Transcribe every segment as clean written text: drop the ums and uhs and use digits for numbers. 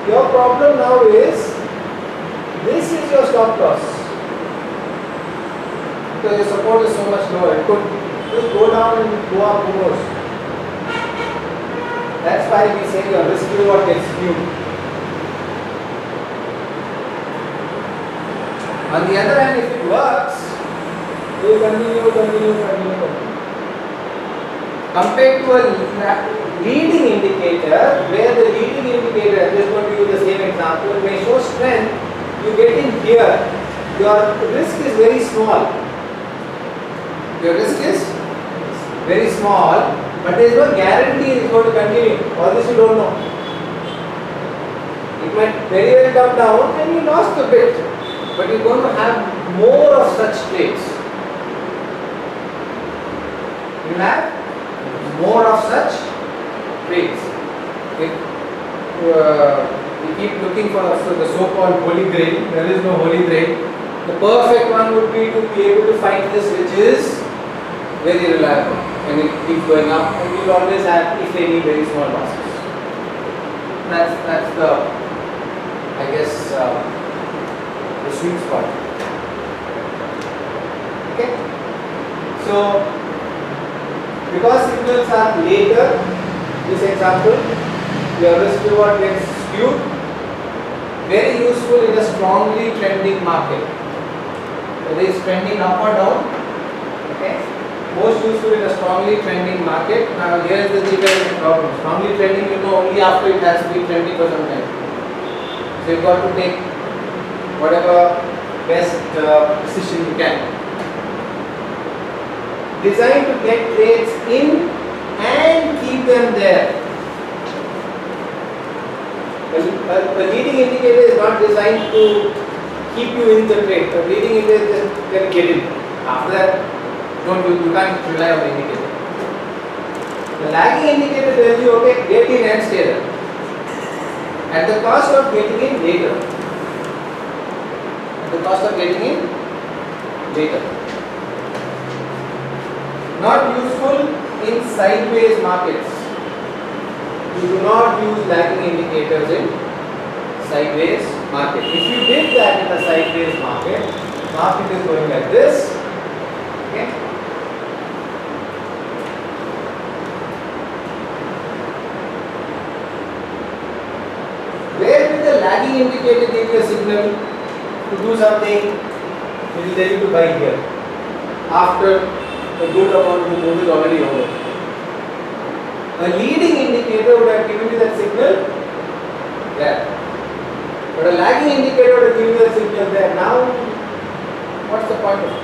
Your problem now is, this is your stop loss. Because your support is so much lower. It could just go down and go up, who knows. That's why we say your risk reward gets skewed. On the other hand, if it works, you continue. Compared to a leading indicator, where the leading indicator, I'm just going to use the same example, may show strength, you get in here, your risk is very small. Your risk is very small, but there is no guarantee it is going to continue. All this you don't know. It might very well come down and you lost a bit, but you're going to have more of such trades. You have more of such trades. If we keep looking for the so-called holy grail, there is no holy grail. The perfect one would be to be able to find this which is very reliable and it keeps going up, and you will always have, if any, very small losses. That's the, I guess, the sweet spot. Okay? So, because signals are later, this example, your risk reward gets skewed. Very useful in a strongly trending market. Whether it's trending up or down. Okay? Most useful in a strongly trending market. Now here is the detailed problem. Strongly trending, you know, only after it has been trending for some time. So you've got to take whatever best decision you can. Designed to get trades in and keep them there. A leading indicator is not designed to keep you in the trade. A leading indicator can get in. After that, you can't rely on the indicator. The lagging indicator tells you, okay, get in and stay there. At the cost of getting in later. At the cost of getting in later. Not useful in sideways markets. You do not use lagging indicators in sideways market. If you did that in a sideways market is going like this. Okay? Where will the lagging indicator give you a signal to do something? It will tell you to buy here. After a good amount of the move is already over. A leading indicator would have given you that signal there. But a lagging indicator would have given you that signal there. Now, what's the point of it?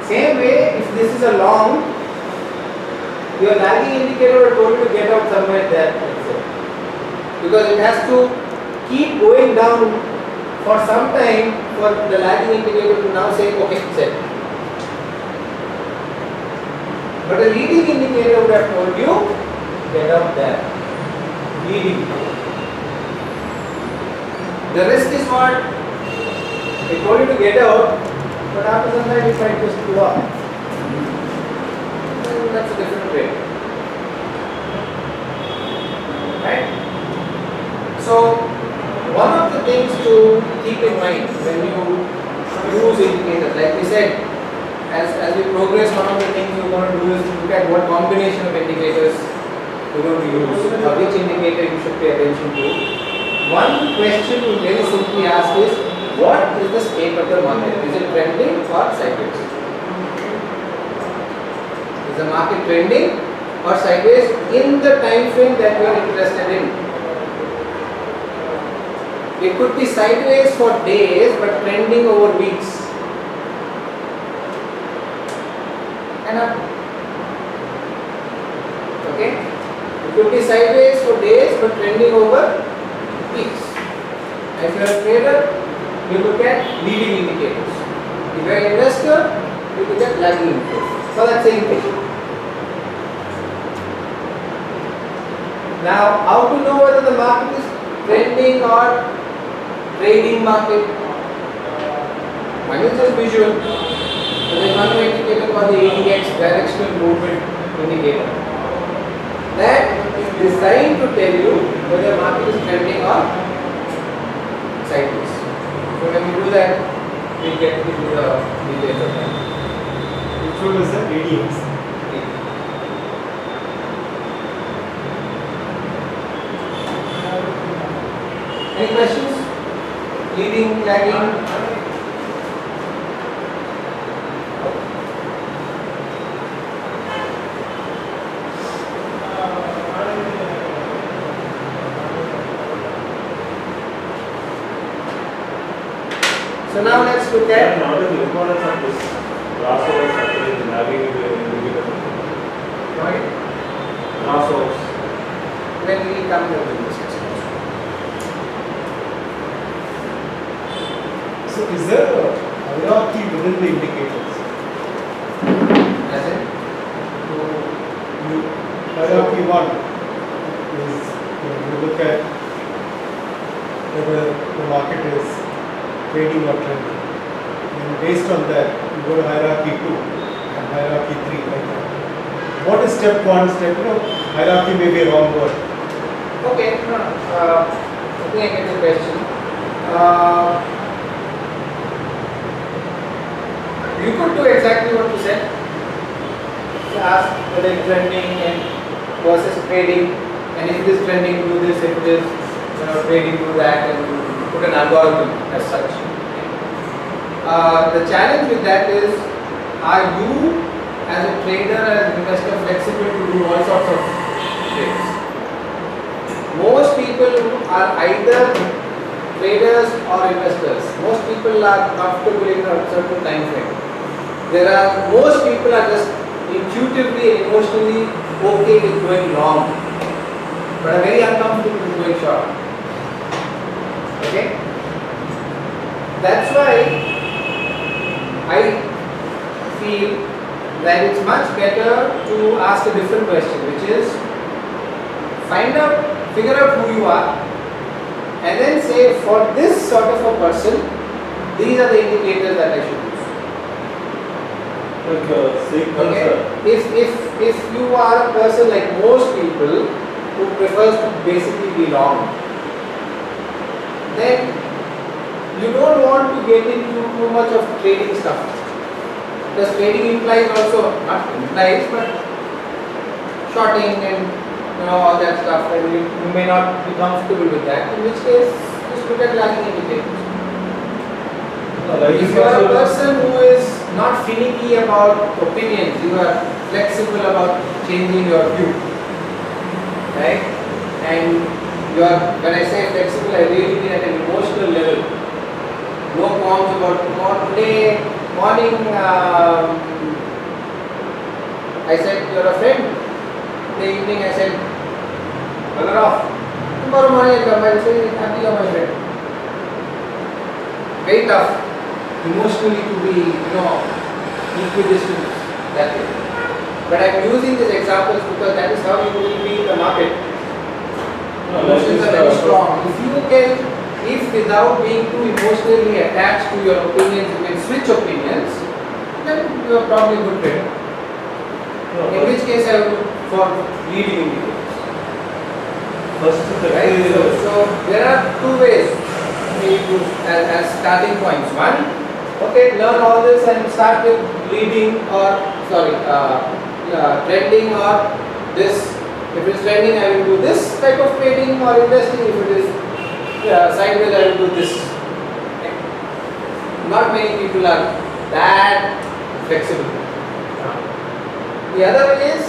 Same way, if this is a long, your lagging indicator would have told you to get out somewhere there. Because it has to keep going down for some time for the lagging indicator to now say, okay, set. But a leading indicator would have told you, get out there. Leading. The risk is what? They told you to get out, but after some time it might just go up. That's a different way. Right? So, one of the things to keep in mind when you use indicators, like we said, as we progress, one of the things we're going to do is look at what combination of indicators we're going to use, or which indicator you should pay attention to. One question we very simply ask is, what is the state of the market? Is it trending or sideways? Is the market trending or sideways in the time frame that we are interested in? It could be sideways for days but trending over weeks. Okay? It could be sideways for days but trending over weeks. If you are a trader, you look at leading indicators. If you are an investor, you look at lagging indicators for that same thing. Now, how to know whether the market is trending or trading market? One is just visual. There is one indicator called the ADX, directional movement indicator. That designed to tell you whether market is trending or sideways. So when we do that, we get into the details of that. Which one is the ADX? Any questions? Leading, lagging? So now let's look at What is the importance of this crossover strategy in having right crossovers? when we come to this discussion. So is there a hierarchy within the indicators? As in, You hierarchy 1 is you look at whether the market is trading or trending. And based on that, you go to hierarchy 2 and hierarchy 3 like that. What is step 1, step hierarchy may be a wrong word. okay, no, I think I get the question. You could do exactly what you said. So ask whether it's trending and versus trading, and if it is trending, do this. If it is trading, do that, and put an algorithm as such. The challenge with that is, are you as a trader, as an investor, flexible to do all sorts of trades? Most people are either traders or investors. Most people are comfortable in a certain time frame. Most people are just intuitively and emotionally okay with going long, but are very uncomfortable with going short. Okay? That's why I feel that it's much better to ask a different question, which is figure out who you are, and then say, for this sort of a person, these are the indicators that I should use. Like sequence. Okay. If you are a person like most people who prefers to basically be long, then you don't want to get into too much of trading stuff. Because trading implies also, not implies, but shorting and all that stuff, and you may not be comfortable with that, in which case just look at lagging indicators. If you are a person who is not finicky about opinions, you are flexible about changing your view, right? And you are, when I say flexible, I really mean at an emotional level. No qualms about today morning. I said you're a friend. In the evening I said, bugger off. Tomorrow morning I come and say, happy you're my friend. Very tough emotionally to be, equidistant that way. But I'm using these examples because that is how you will be in the market. Emotions are very strong. If without being too emotionally attached to your opinions, you can switch opinions, then you are probably a good trader. In which case I would look for leading indicators. Right? So there are two ways as starting points. One, okay, learn all this and start with leading trending or this. If it is trending, I will do this type of trading or investing. If it is sideways, I will do this. Okay. Not many people are that flexible. The other way is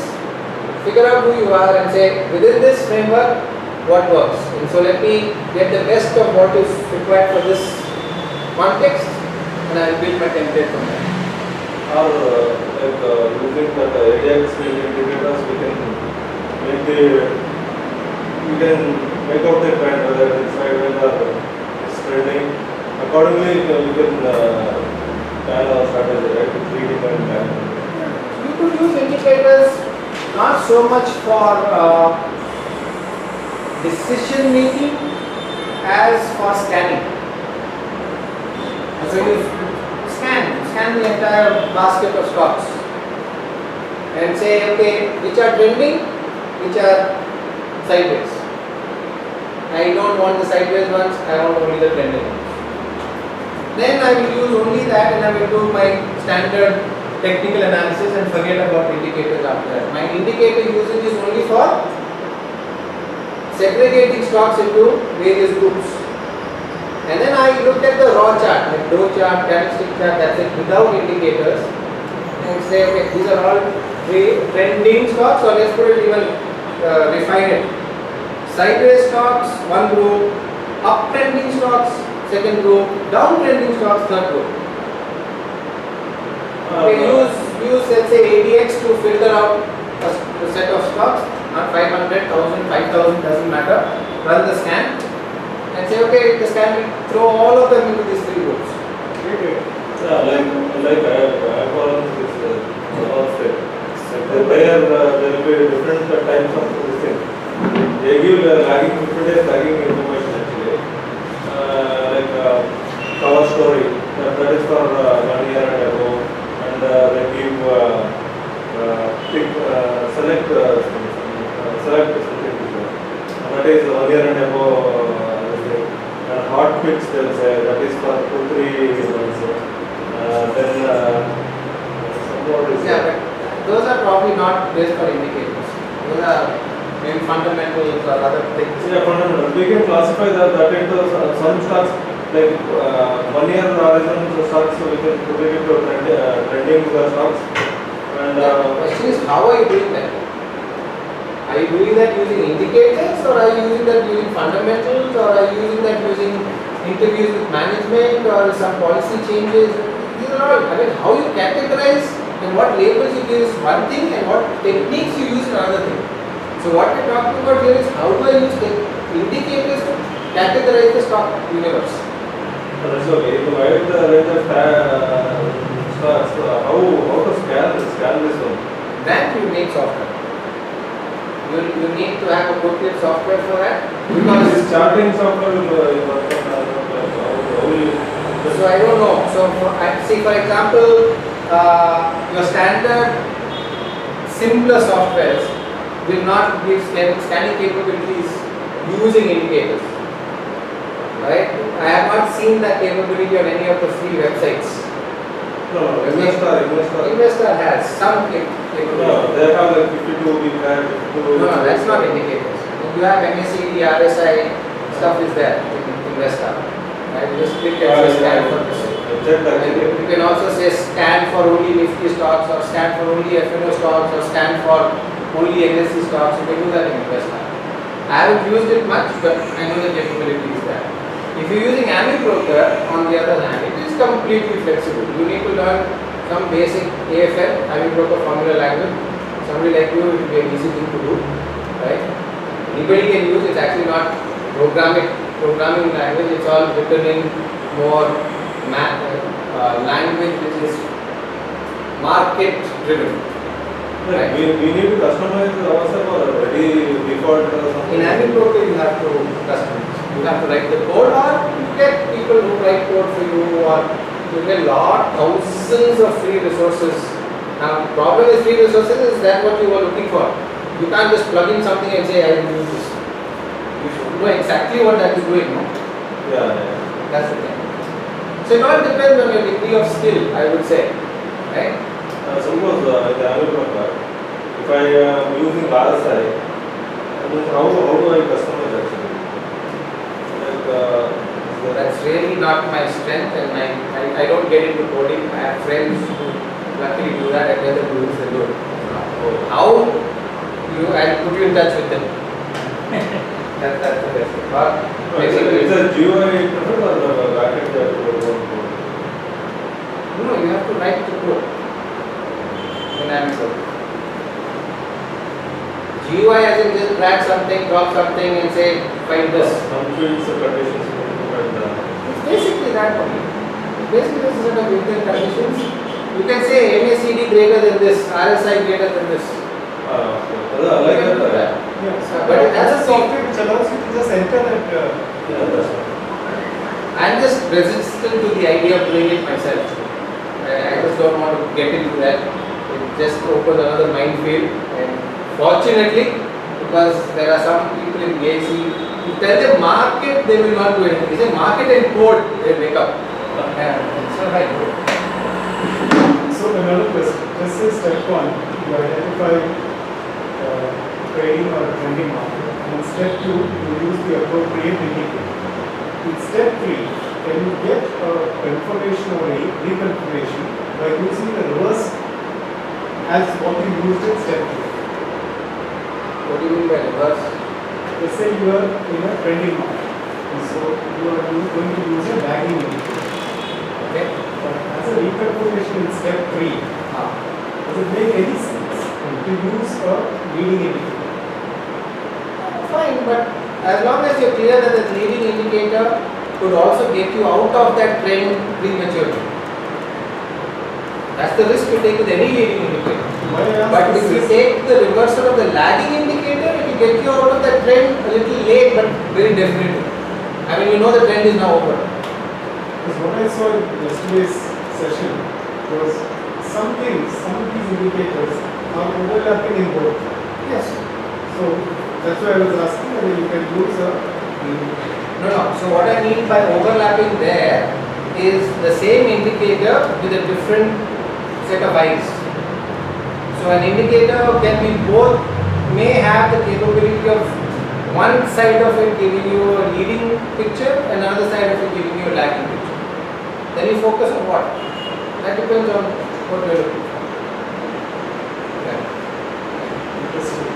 figure out who you are and say, within this framework, what works. And so let me get the best of what is required for this context, and I will build my template from there. Or using that ADX indicators, we can make out the trend whether it's sideways or it's trending. Accordingly, you can plan our strategy, right? It's reading and planning. You could use indicators not so much for decision making as for scanning. So you scan the entire basket of stocks and say, okay, which are trending, which are sideways. I don't want the sideways ones, I want only the trending ones. Then I will use only that and I will do my standard technical analysis and forget about indicators after that. My indicator usage is only for segregating stocks into various groups. And then I look at the raw chart, like Dow chart, candlestick chart, that's it, without indicators, and say, okay, these are all trending stocks, or let's put it even refine it. Sideways stocks, one group, uptrending stocks, second group, downtrending stocks, third group. Okay, use let's say ADX to filter out a set of stocks, not 500, 1000, 5000, doesn't matter. Run the scan and say, okay, the scan will throw all of them into these three groups. Yeah, like I follow this concept. There will be different types of this thing. They give lagging 50 days lagging information actually. Like cover story, that is for 1 year and above, and they give pick, select something. That is 1 year and above. And hot picks, they'll say that is for 2-3 months. Then some more is Yeah, but those are probably not based on indicators. Those are maybe fundamentals or other things. Yeah, fundamental. We can classify that into some stocks like 1 year horizon stocks. So we can put it into trending stocks. And The question is, how are you doing that? Are you doing that using indicators, or are you using that using fundamentals, or are you using that using interviews with management or some policy changes? These are all, I mean, how you categorize and what labels you give is one thing and what techniques you use is another thing. So what we're talking about here is how do I use the indicators to categorize the stock universe. that's okay. To write the range of stocks, how to scan this one? That you make software. You need to have a good software for that because This charting software will work on how will you? so I don't know. So see, for example, your standard simpler softwares will not give scanning capabilities using indicators. Right? I have not seen that capability on any of the free websites. No, Investor has some capability. No, they have like 52 we have 52. No, that's not indicators. You have MACD, RSI, stuff is there in Investor. Right? You just click and say scan for this. Check that. And you can also say scan for only Nifty stocks, or scan for only FNO stocks, or scan for only NSE stocks. You can do that in Investor. I haven't used it much, but I know the capability is there. If you're using AmiBroker, on the other hand, it is completely flexible. You need to learn some basic AFL, AmiBroker formula language. Somebody like you, it will be an easy thing to do, right? Anybody can use it. It's actually not programming language. It's all written in more language which is market driven. Right. We need to customize ourselves or ready default or something. In AmiBroker, you have to customize. You have to write the code, or you get people who write code for you, or you get thousands of free resources. Now, the problem with free resources is that what you were looking for. You can't just plug in something and say, I will use this. You should know exactly what that is doing, no? Yeah. That's the thing. So it all depends on your degree of skill, I would say, right? Suppose in the AmiBroker, if I am using RSI, how do I customize actually? That's really not my strength, and I don't get into coding. I have friends who luckily do that. I'd rather do this alone. How I'll put you in touch with them. That's the best. Or It's a GUI preferred or backend code? no, you have to write the code in AmiBroker. GUI as in just drag something, drop something, and say find this. Some fields, conditions, It's basically that only. Basically, this is a set of Euclidean conditions. You can say MACD greater than this, RSI greater than this. I like that. Yes, But it has a software which allows you to just enter that. Yeah, that's right. I'm just resistant to the idea of doing it myself. I just don't want to get into that. It just opens another minefield, and fortunately, because there are some people in BIC, you tell them market, they will not do anything. You say market and code, they will wake up. So right. So another question, just say step one, you identify trading or trending market. And step two, you use the appropriate indicator. In step three, can you get a confirmation or a reconfirmation by using the reverse as what you used in step two? What do you mean by reverse? Let's say you are in a trending market, and so you are going to use a lagging indicator. Okay. But as a reconfirmation in step three, does it make any sense to use a leading indicator? Fine, but as long as you're clear that the leading indicator could also get you out of that trend prematurely. That's the risk you take with any leading indicator. Why I ask But this if you is- take the reversal of the lagging indicator, it will get you out of that trend a little late, but very definitely. I mean, you know the trend is now over. Because what I saw in yesterday's session was some things, some of these indicators are overlapping in both. Yes. So that's why I was asking whether you can use a No. So what I mean by overlapping there is the same indicator with a different set of eyes. So an indicator can be both, may have the capability of one side of it giving you a leading picture and another side of it giving you a lagging picture. Then you focus on what? That depends on what you're looking for. Yeah. interesting.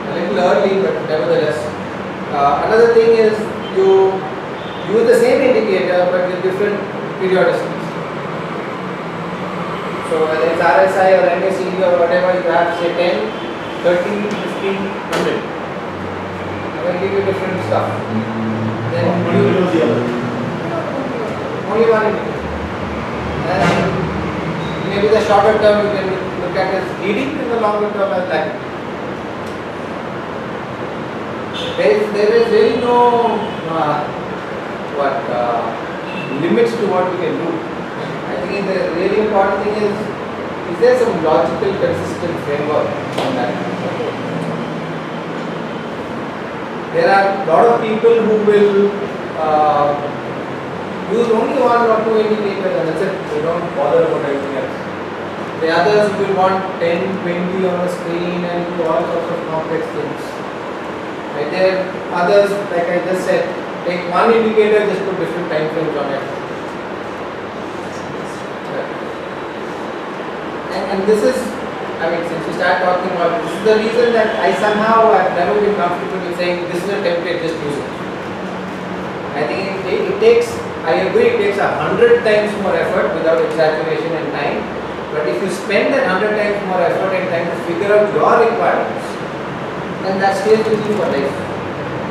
A little early, but nevertheless. Another thing is you use the same indicator but with different periodicities. So whether it's RSI or MACD or whatever, you have say 10, 30, 15, 100. I will give you different stuff. Then One you below the other. only one indicator. And maybe the shorter term you can look at as leading and the longer term as lagging. There is really no limits to what we can do. I think the really important thing is there some logical consistent framework on that? There are a lot of people who will use only one or two indicators and that's it. They don't bother about anything else. The others will want 10, 20 on a screen and do all sorts of complex things. Right, there are others, like I just said, take one indicator, just put different time frames on it. And this is, I mean, since we start talking about this is the reason that I somehow have never been comfortable with saying this is a template, just use it. I think it takes, I agree, it takes 100 times more effort without exaggeration and time. But if you spend that 100 times more effort and time to figure out your requirements, then that stays with you for life.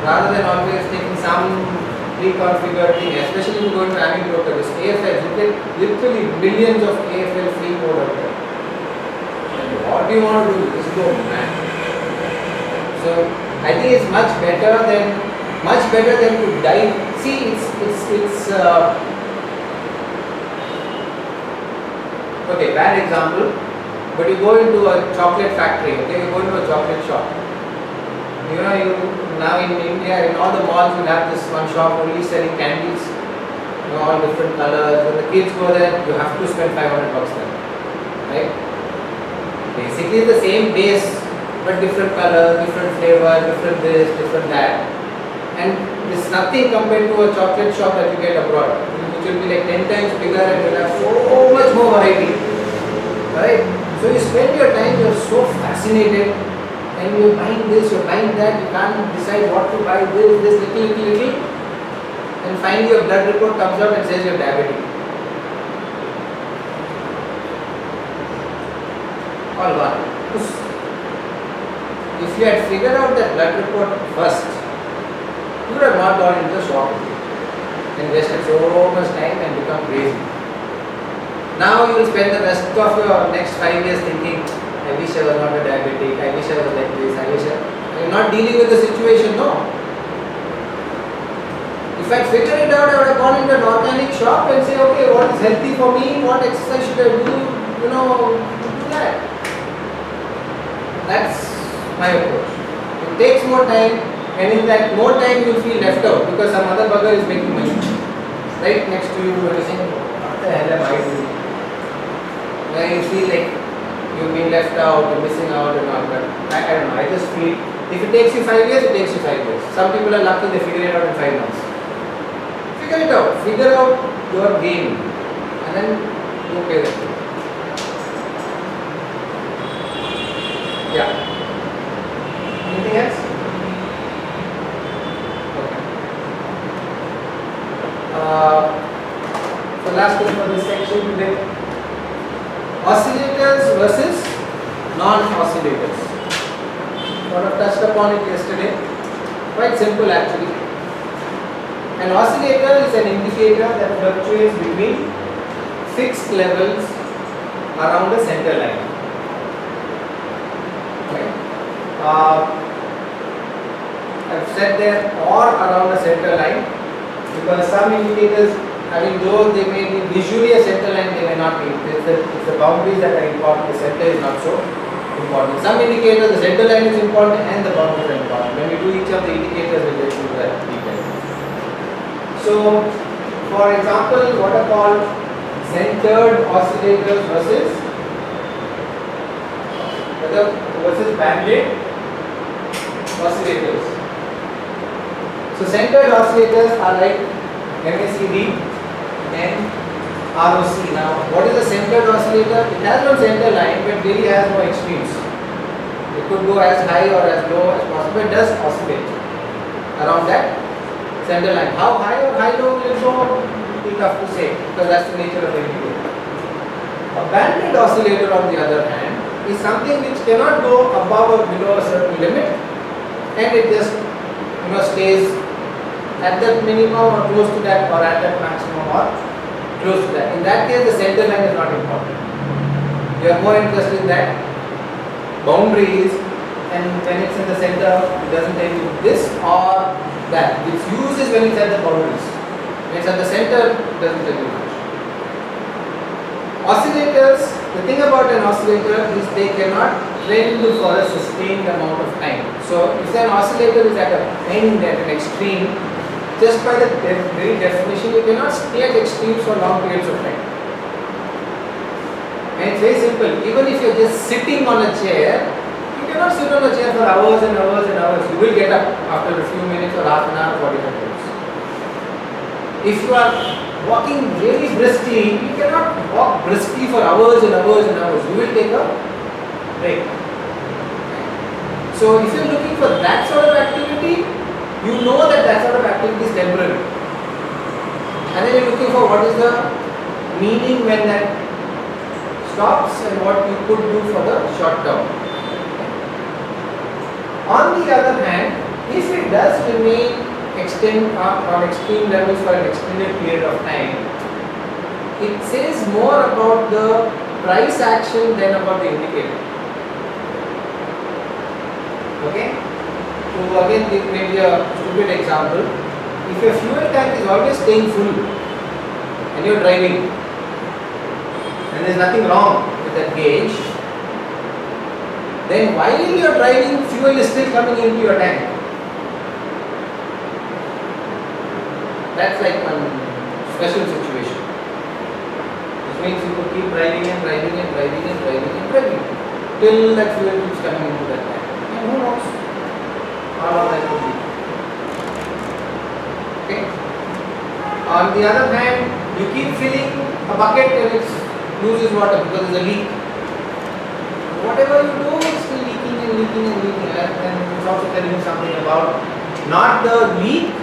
Rather than always taking some pre-configured thing, especially if you go into Ami Broker, this AFL, you get literally millions of AFL free code out there. And what do you want to do? Just go, man. So I think it's much better than to dive. See, it's okay, bad example, but you go into a chocolate factory, okay, you go into a chocolate shop. You know, now in India, in all the malls, you have this one shop only selling candies, you know, all different colors. When the kids go there, you have to spend $500 there, right? Basically the same base, but different color, different flavor, different this, different that. And this is nothing compared to a chocolate shop that you get abroad, which will be like 10 times bigger and will have so much more variety, right? So you spend your time, you're so fascinated, and you're buying this, you're buying that, you can't decide what to buy, this, little, and finally your blood report comes out and says you're diabetic. All gone. If you had figured out that blood report first, you would have not gone into the shop and wasted so much time and become crazy. Now you will spend the rest of your next 5 years thinking, I wish I was not a diabetic, I wish I was like this, I wish I am not dealing with the situation, no. If I figured it out, I would have gone into an organic shop and say, okay, what is healthy for me, what exercise should I do, you know, flat. That's my approach. It takes more time, and in that more time you feel left out because some other bugger is making money right next to you and you saying, what the hell am I doing? Where you feel like you've been left out, you're missing out and all that. I don't know, I just feel if it takes you 5 years, it takes you 5 years. Some people are lucky, they figure it out in 5 months. Figure it out. Figure out your game and then you pay the bill. Yeah. Anything else? Okay. So last one for this section today. Oscillators versus non-oscillators. Sort of touched upon it yesterday. Quite simple actually. An oscillator is an indicator that fluctuates between fixed levels around the center line. Okay. I've said there or around the center line because some indicators, I mean, though they may be visually a center line, they may not be. It's the boundaries that are important. The center is not so important. Some indicators, the center line is important and the boundaries are important. When we do each of the indicators, we'll get into that detail. So, for example, what are called centered oscillators versus banded oscillators. So, centered oscillators are like MACD and ROC. Now, what is a centered oscillator? It has no center line, but really has no extremes. It could go as high or as low as possible. It does oscillate around that center line. How high or how low will it go? It will be tough to say because that's the nature of the indicator. A banded oscillator, on the other hand, is something which cannot go above or below a certain limit, and it just stays at that minimum or close to that, or at that maximum or close to that. In that case, the center line is not important. You are more interested in that boundaries, and when it's in the center, it doesn't tell you this or that. Its use is when it's at the boundaries. When it's at the center, it doesn't tell you much. Oscillators, the thing about an oscillator is they cannot trend for a sustained amount of time. So, if an oscillator is at an end, at an extreme, just by the very definition, you cannot stay at extremes for long periods of time. And it's very simple. Even if you're just sitting on a chair, you cannot sit on a chair for hours and hours and hours. You will get up after a few minutes or half an hour, 45 minutes. If you are walking really briskly, you cannot walk briskly for hours and hours and hours. You will take a break. So if you are looking for that sort of activity, you know that that sort of activity is temporary. And then you are looking for what is the meaning when that stops and what you could do for the short term. On the other hand, if it does remain on extreme levels for an extended period of time, it says more about the price action than about the indicator. Okay? So again, this may be a stupid example. If your fuel tank is always staying full and you're driving, and there's nothing wrong with that gauge, then while you're driving, fuel is still coming into your tank. That's like one special situation. Which means you could keep driving and driving and driving and driving and driving till that fuel keeps coming into that tank. And who knows how long that could be. Okay. On the other hand, you keep filling a bucket and it loses water because there's a leak. Whatever you do, it's still leaking and leaking and leaking. And it's also telling you something about not the leak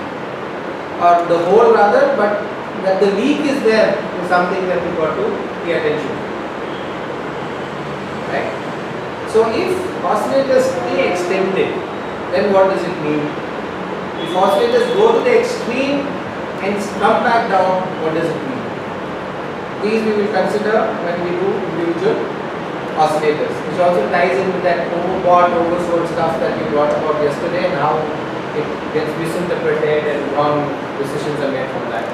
or the hole rather, but that the leak is there is something that we got to pay attention to. Right? So if oscillators stay extended, then what does it mean? If oscillators go to the extreme and come back down, what does it mean? These we will consider when we do individual oscillators, which also ties in with that overbought, oversold stuff that we brought about yesterday and how it gets misinterpreted and wrong decisions are made from that.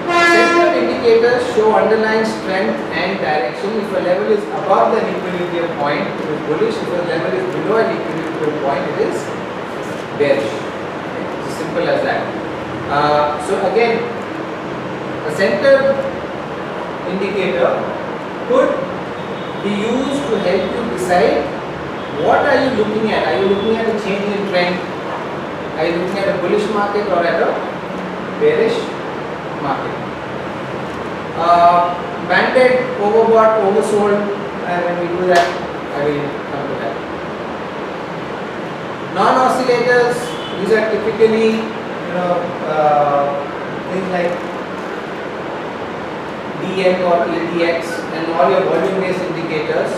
Centered indicators show underlying strength and direction. If a level is above the equilibrium point, it is bullish. If a level is below an equilibrium point, it is bearish. It's as simple as that. So again, a center indicator could be used to help you decide what are you looking at. Are you looking at a change in trend? Are you looking at a bullish market or at a bearish market? Banded, overbought, oversold, and when we do that, I will come to that. Non-oscillators, these are typically, things like DM or EDX and all your volume-based indicators,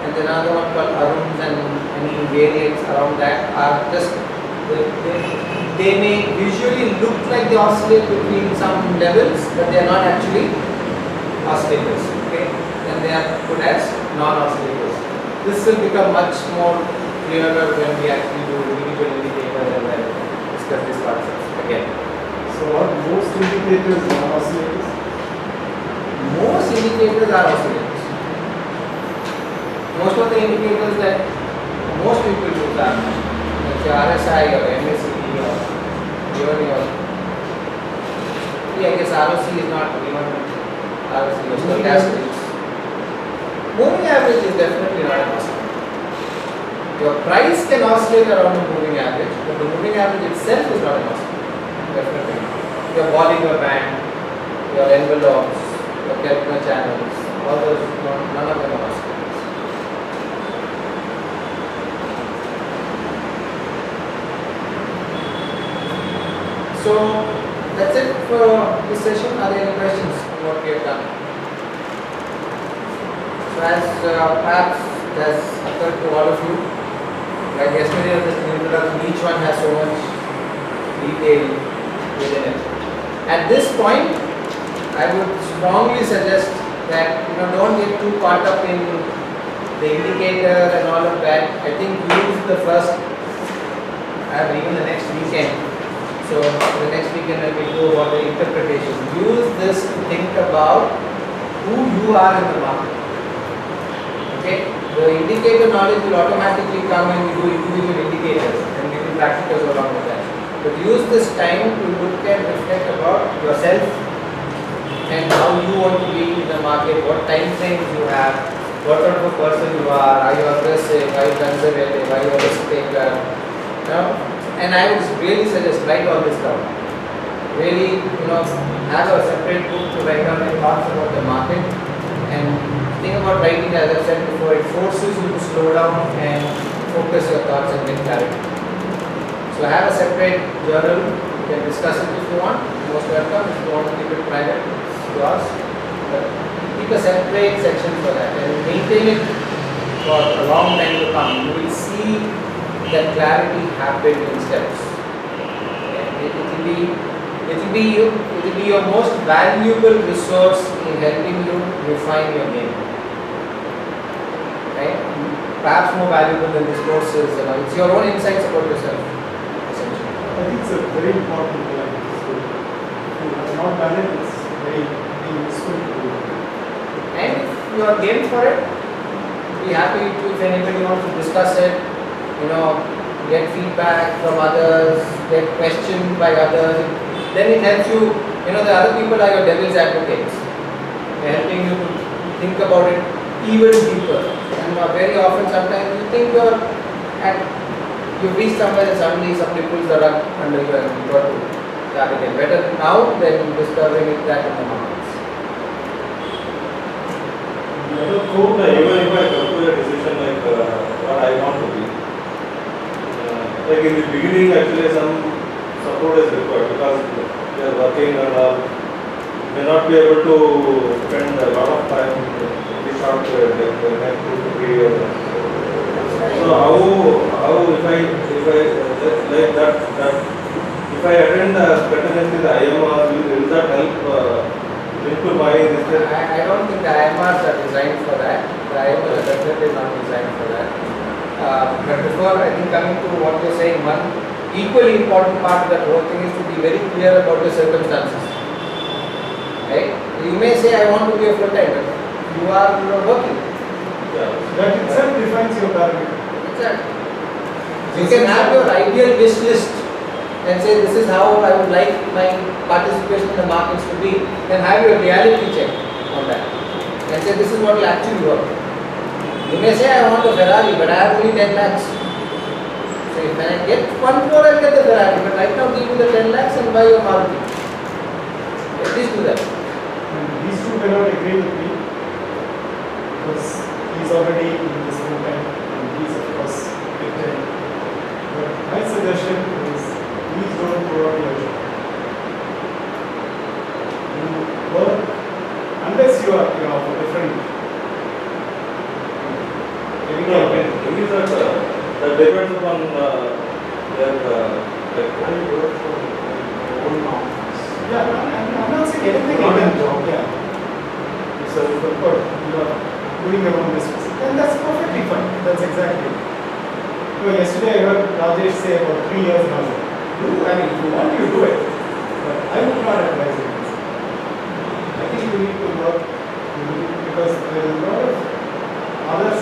and then another one called ARUNs and any variants around that are just, they may visually look like they oscillate between some levels, but they are not actually oscillators, okay? And they are put as non-oscillators. This will become much more clearer when we actually do individual indicators and then discuss these concepts again. So are most indicators non-oscillators? Most indicators are oscillators. Most of the indicators that most people use are like your RSI or MACD or even your, I guess ROC is not even ROC or stochastics. Moving average is definitely not an oscillator. Your price can oscillate around the moving average, but the moving average itself is not an oscillator. Definitely not. Your Bollinger Band, your envelopes, your Keltner channels, all those, none of them are oscillators. So that's it for this session. Are there any questions on what we have done? So as perhaps has occurred to all of you, like yesterday in the introduction, each one has so much detail within it. At this point, I would strongly suggest that don't get too caught up in the indicator and all of that. I think use the first, even the next weekend. So the next weekend I will go about the interpretation. Use this to think about who you are in the market. Okay? The indicator knowledge will automatically come when you do individual indicators and we do practicals along with that. But use this time to look and reflect about yourself and how you want to be in the market, what time frames you have, what sort of a person you are you aggressive, are you conservative, are you a risk taker, And I would really suggest write all this down. Really, have a separate book to write down your thoughts about the market and think about writing, as I said before, it forces you to slow down and focus your thoughts and get clarity. So have a separate journal, you can discuss it if you want, most welcome. If you want to keep it private, it's yours. But keep a separate section for that and maintain it for a long time to come. You will see that clarity happen in steps. It will be your most valuable resource in helping you refine your game. Right? Perhaps more valuable than this course is. It's your own insights about yourself, essentially. I think it's a very important point. So if you have not done it, it's very useful to do. And if you are game for it, be happy to, if anybody wants to discuss it, get feedback from others, get questioned by others, then it helps you, the other people are your devil's advocates. They're helping you to think about it even deeper. And very often, sometimes you think you've reached somewhere and suddenly somebody pulls the rug under you and you've got to start again. Better now than discovering it that in the markets. Even if I come to a decision like what I want to be, like in the beginning, actually some support is required because we are working and all. May not be able to spend a lot of time in the short period, like the next 2 to 3 years. So how if I like that if I attend competency in the IMR, will that help into my this? I don't think the IMRs are designed for that. The IMRs are definitely not designed for that. But before, I think coming to what you're saying, one equally important part of that whole thing is to be very clear about your circumstances. Right? You may say, I want to be a full-time, but you are working. Yeah. That itself defines your target. Exactly. You can have your ideal wish list and say, this is how I would like my participation in the markets to be. Then have your reality check on that. And say, this is what will actually work. You may say, I want a Ferrari, but I have only 10 lakhs. So if when I get 1 crore, I'll get the Ferrari. But right now, give me the 10 lakhs and buy your Maruti. At least do that. And these two cannot agree with me because he's already in this full time and he's of course big time. But my suggestion is please don't throw out your job. You work unless you are of a different. No, I mean, thing is that depends upon their like what do you work for own norms. Yeah, I'm not saying anything Not against a job. Yeah. It's a good. You are doing your own business. And that's perfectly fine. That's exactly. So yesterday I heard Rajesh say about 3 years now. I mean, if you want, you do it. But I would not advise it. I think you need to work because there is a lot of other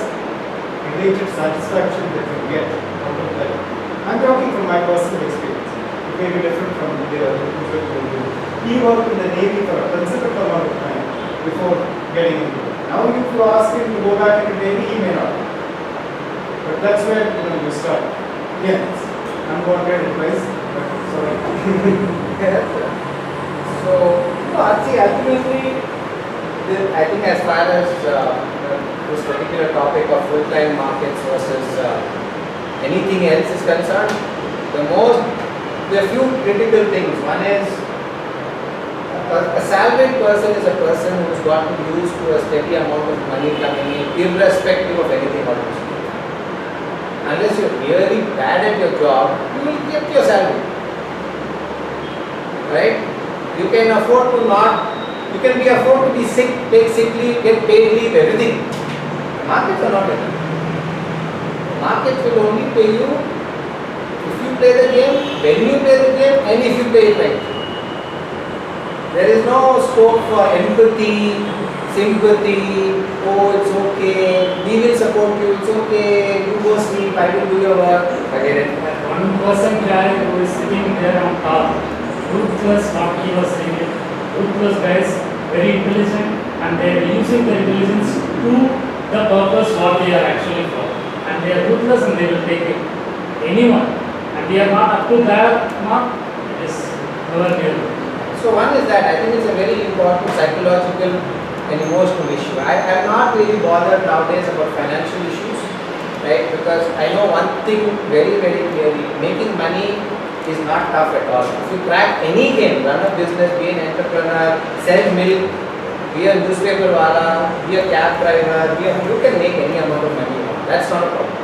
related satisfaction that you get out of that. I'm talking from my personal experience. It may be different from the other people who do. He worked in the Navy for a considerable amount of time before getting into it. Now if you ask him to go back into the Navy, he may not. But that's where you start. Yes, unwanted advice, but sorry. So, see, ultimately, I think as far as this particular topic of full-time markets versus anything else is concerned, there are few critical things. One is a salaried person is a person who's gotten used to a steady amount of money coming in, irrespective of anything else. Unless you're really bad at your job, you will get your salary. Right? You can afford to be sick, take sick leave, get paid leave, everything. Markets are not like that. Markets will only pay you if you play the game, when you play the game, and if you play it right. There is no scope for empathy, sympathy, oh it's okay, we will support you, it's okay, you go sleep, I will do your work, forget it. That 1% guy who is sitting there on top, ruthless, not he was saying it, ruthless guys, very intelligent, and they are using their intelligence to the purpose what they are actually for. And they are ruthless and they will take it. Anyone. And we are not up to that mark, it is never near. So one is that I think it's a very important psychological and emotional issue. I am not really bothered nowadays about financial issues, right? Because I know one thing very, very clearly, making money is not tough at all. If you crack any game, run a business, be an entrepreneur, sell milk, be a newspaper wala, be a cab driver, you can make any amount of money. That's not a problem.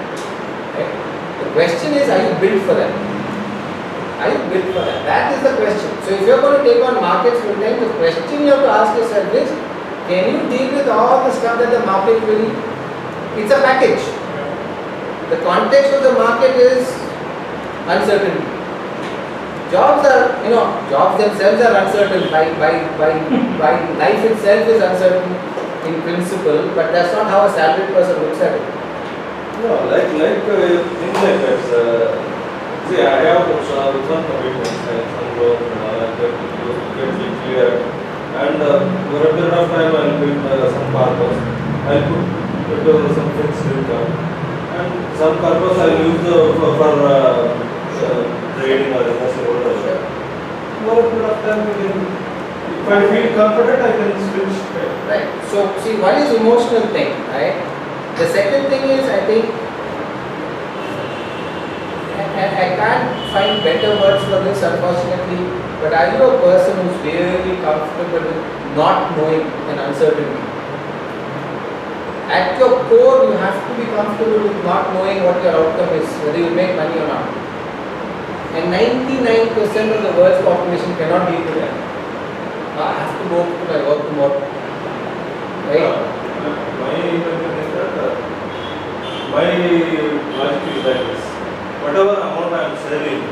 Right? The question is, are you built for that? Are you built for that? That is the question. So if you're going to take on markets full time, the question you have to ask yourself is, can you deal with all the stuff that the market will? It's a package. The context of the market is uncertainty. Jobs themselves are uncertain. By life itself is uncertain in principle, but that's not how a salaried person looks at it. No, things like that. See, I have some commitments, some work, get clear, and over a period of time I'll build some purpose. I'll put some fixed income, and some purpose I'll use for trading or investing or whatever. Over a period of time, if I feel confident, I can switch. Right. So see, one is emotional thing, right? The second thing is, I think, and I can't find better words for this unfortunately, but are you a person who's really comfortable with not knowing and uncertainty? At your core, you have to be comfortable with not knowing what your outcome is, whether you make money or not. And 99% of the world's population cannot deal with that. I have to go to my work tomorrow. Right? My logic is like this. Whatever amount I am saving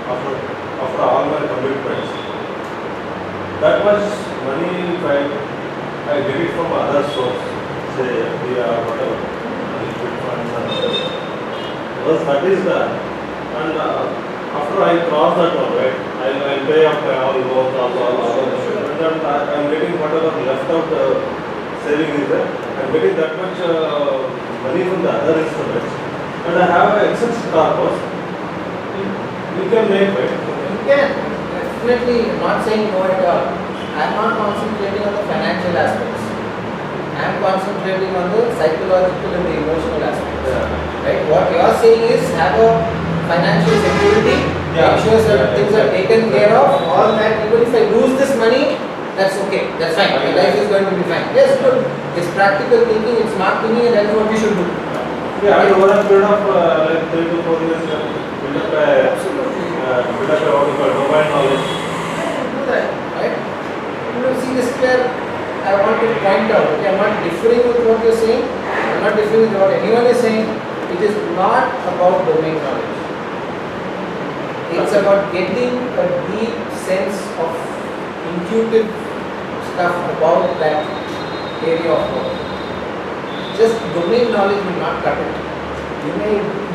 after all my commitments, that much money, if I get it from other source, say via whatever, liquid funds and others. Once that is done, and after I cross that one, right, I'll pay up my all loans, all the shit, and then I'm getting whatever left out saving is there. I'm getting that much money from the other instruments, and I have an excess corpus. You can make, right? You can, definitely, I'm not saying no at all. I'm not concentrating on the financial aspects. I'm concentrating on the psychological and the emotional aspects. Yeah. Right? What you are saying is have a financial security, Yeah. make sure that Yeah, things are taken care of, all that. Even if I lose this money, that's okay, that's fine. My life is going to be fine. Yes, good. It's practical thinking, it's smart thinking, and that's what we should do. Yeah, and over a period of like 3 to 4 years, build up a what you call domain knowledge. Do that, right? You know, see this clear. I want to point out, okay, I'm not differing with what you're saying. I'm not differing with what anyone is saying. It is not about domain knowledge. It's about getting a deep sense of intuitive stuff about that area of work. Just domain knowledge will not cut it. You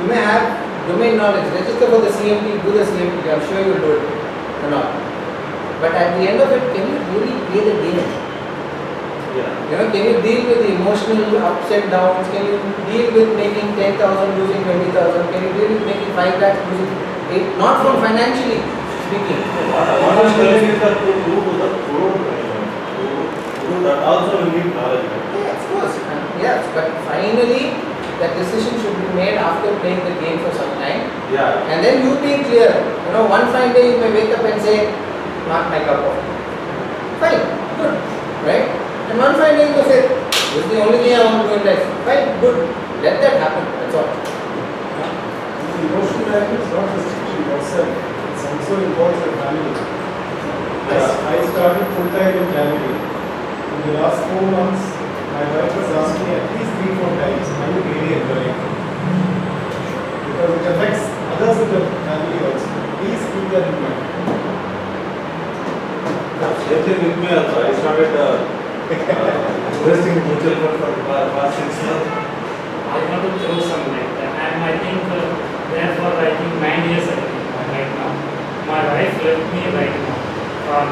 may have domain knowledge, register for the CMT, do the CMT, I'm sure you will do it or not. But at the end of it, can you really play the game? Yeah. You know, can you deal with the emotional ups and downs? Can you deal with making 10,000, losing 20,000? Can you deal with making 5 lakhs, losing 8? Not from financially speaking. What I'm telling is that to do that also we need knowledge. Yeah, of course. Yes, but finally, that decision should be made after playing the game for some time. Yeah. And then you be clear. You know, one fine day you may wake up and say, not my cup of tea. Fine, good, right? And one fine day you may say, this is the only thing I want to do in life. Fine, good. Let that happen, that's all. The emotional life is not restricting yourself, it's also involves the family. I started full time in January. In the last 4 months, my wife was asking me at least 3-4 times, are you really enjoying? Because it affects others in the family also. Please keep that in mind. Same thing with me also. I started investing in mutual fund for the past 6 months. I want to throw some light, and I think therefore I think 9 years ago right now. My wife left me right now for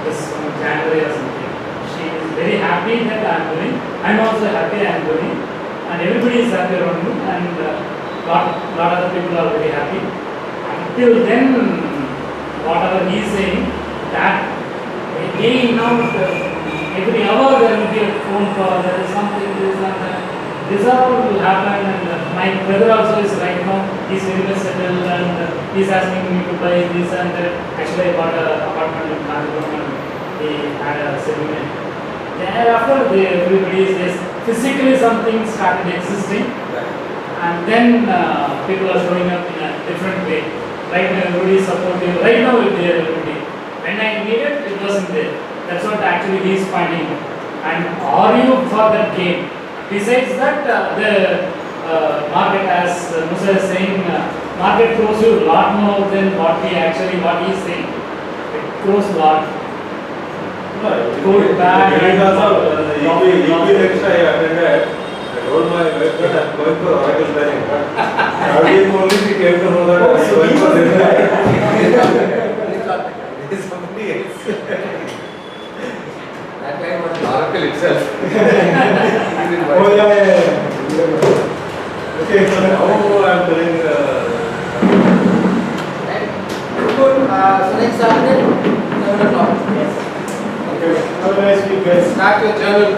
this January or something. She is very happy that I am doing. I am also happy I am doing, and everybody is happy around me, and lot other people are very happy. Until then, whatever he is saying, that again now every hour there will be a phone call. There is something this and that. This all will happen, and my brother also is right now, he's very well settled, and he's asking me to buy this and that. Actually I bought an apartment in Kanpur and he had a settlement. Thereafter everybody is physically something started existing, and then people are showing up in a different way. Right now everybody is supportive, right now it is there everybody. When I needed it wasn't there. That's what actually he is finding. And are you for that game? Besides that, the market, as Musa is saying, market throws you a lot more than what he is saying. It throws a lot. Good, bad, EP next I attended. I told my wife that I'm going for Oracle training. Only she came to know that I'm going for It is somebody else. That guy was Oracle itself. Oh yeah. Okay, so now I'm telling. Good. So next Saturday, 7 o'clock. okay. Have a nice week, guys. Start your journal.